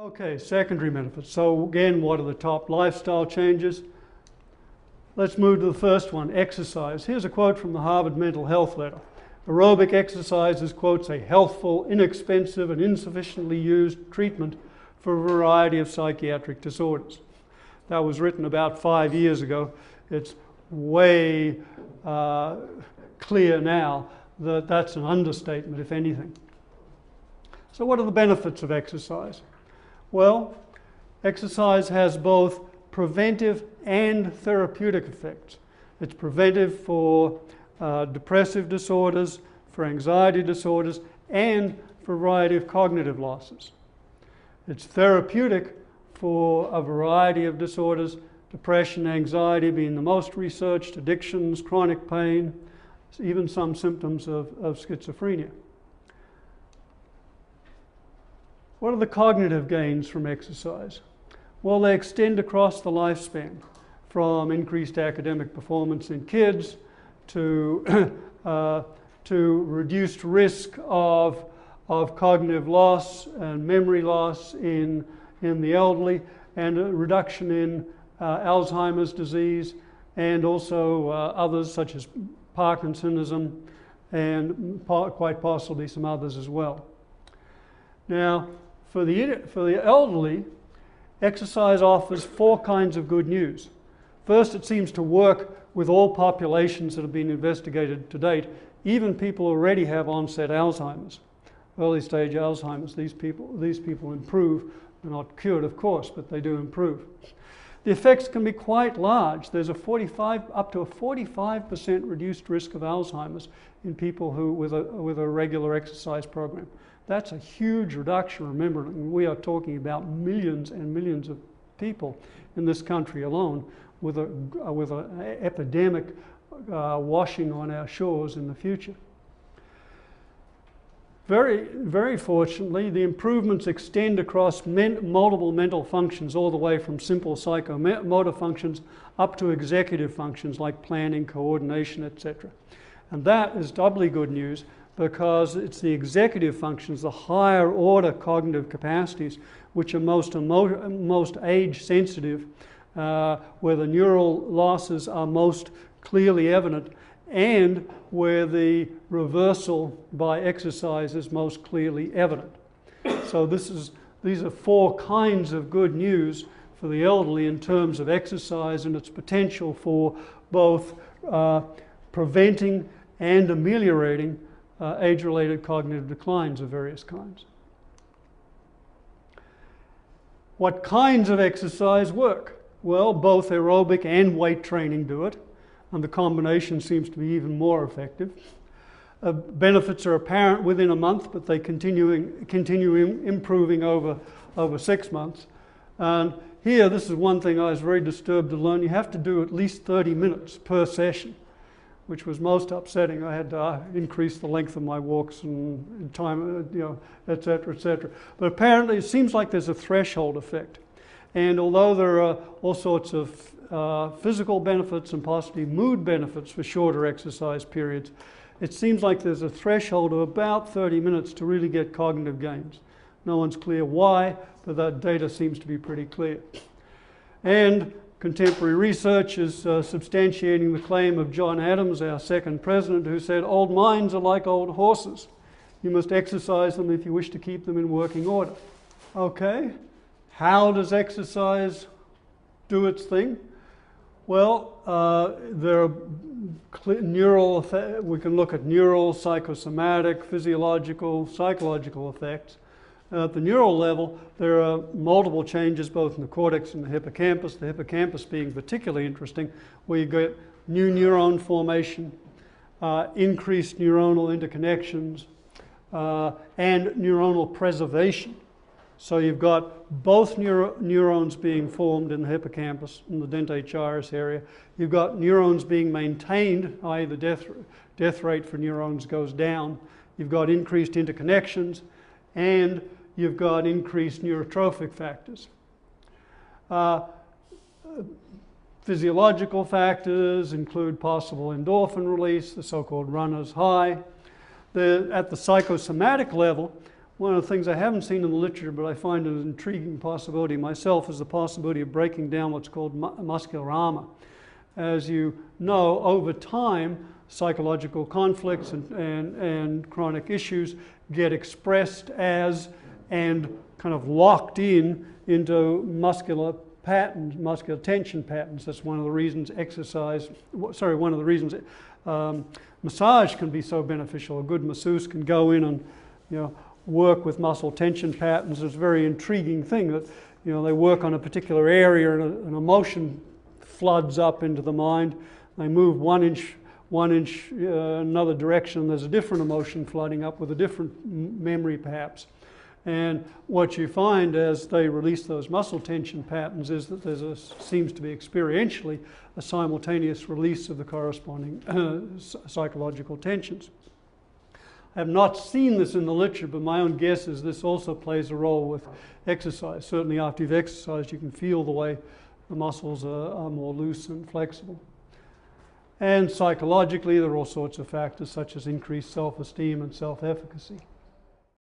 Okay, secondary benefits. So again, what are the top lifestyle changes? Let's move to the first one, exercise. Here's a quote from the Harvard Mental Health Letter. Aerobic exercise is, quotes, a healthful, inexpensive, and insufficiently used treatment for a variety of psychiatric disorders. That was written about 5 years ago. It's way clear now that that's an understatement, if anything. So what are the benefits of exercise? Well, exercise has both preventive and therapeutic effects. It's preventive for depressive disorders, for anxiety disorders, and for a variety of cognitive losses. It's therapeutic for a variety of disorders, depression, anxiety being the most researched, addictions, chronic pain, even some symptoms of schizophrenia. What are the cognitive gains from exercise? Well, they extend across the lifespan, from increased academic performance in kids to reduced risk of cognitive loss and memory loss in the elderly, and a reduction in Alzheimer's disease, and also others such as Parkinsonism, and quite possibly some others as well. Now, for the elderly, exercise offers 4 kinds of good news. First, it seems to work with all populations that have been investigated to date, even people who already have onset Alzheimer's, early stage Alzheimer's. These people improve. They're not cured, of course, but they do improve. The effects can be quite large. There's up to a 45% reduced risk of Alzheimer's in people who with a regular exercise program. That's a huge reduction. Remember, we are talking about millions and millions of people in this country alone with an epidemic washing on our shores in the future. Very, very fortunately, the improvements extend across multiple mental functions, all the way from simple psychomotor functions up to executive functions like planning, coordination, etc. And that is doubly good news, because it's the executive functions, the higher order cognitive capacities, which are most age sensitive, where the neural losses are most clearly evident, and where the reversal by exercise is most clearly evident. So these are 4 kinds of good news for the elderly in terms of exercise and its potential for both preventing and ameliorating age-related cognitive declines of various kinds. What kinds of exercise work? Well, both aerobic and weight training do it, and the combination seems to be even more effective. Benefits are apparent within a month, but they continue improving over 6 months. And here, this is one thing I was very disturbed to learn. You have to do at least 30 minutes per session, which was most upsetting. I had to increase the length of my walks and time, et cetera, et cetera. But apparently it seems like there's a threshold effect. And although there are all sorts of physical benefits and possibly mood benefits for shorter exercise periods, it seems like there's a threshold of about 30 minutes to really get cognitive gains. No one's clear why, but that data seems to be pretty clear. And contemporary research is substantiating the claim of John Adams, our second president, who said, "Old minds are like old horses. You must exercise them if you wish to keep them in working order." Okay, how does exercise do its thing? Well, there are we can look at neural, psychosomatic, physiological, psychological effects. At the neural level, there are multiple changes both in the cortex and the hippocampus being particularly interesting, where you get new neuron formation, increased neuronal interconnections, and neuronal preservation. So you've got both neurons being formed in the hippocampus, in the dentate gyrus area. You've got neurons being maintained, i.e. the death rate for neurons goes down. You've got increased interconnections, and you've got increased neurotrophic factors. Physiological factors include possible endorphin release, the so-called runner's high. At the psychosomatic level, one of the things I haven't seen in the literature, but I find an intriguing possibility myself, is the possibility of breaking down what's called muscular armor. As you know, over time, psychological conflicts and chronic issues get expressed as and kind of locked into muscular patterns, muscular tension patterns. That's one of the reasons massage can be so beneficial. A good masseuse can go in and, work with muscle tension patterns. It's a very intriguing thing that, they work on a particular area and an emotion floods up into the mind. They move one inch another direction. There's a different emotion flooding up with a different memory perhaps. And what you find as they release those muscle tension patterns is that seems to be experientially a simultaneous release of the corresponding psychological tensions. I have not seen this in the literature, but my own guess is this also plays a role with exercise. Certainly after you've exercised, you can feel the way the muscles are more loose and flexible. And psychologically, there are all sorts of factors such as increased self-esteem and self-efficacy.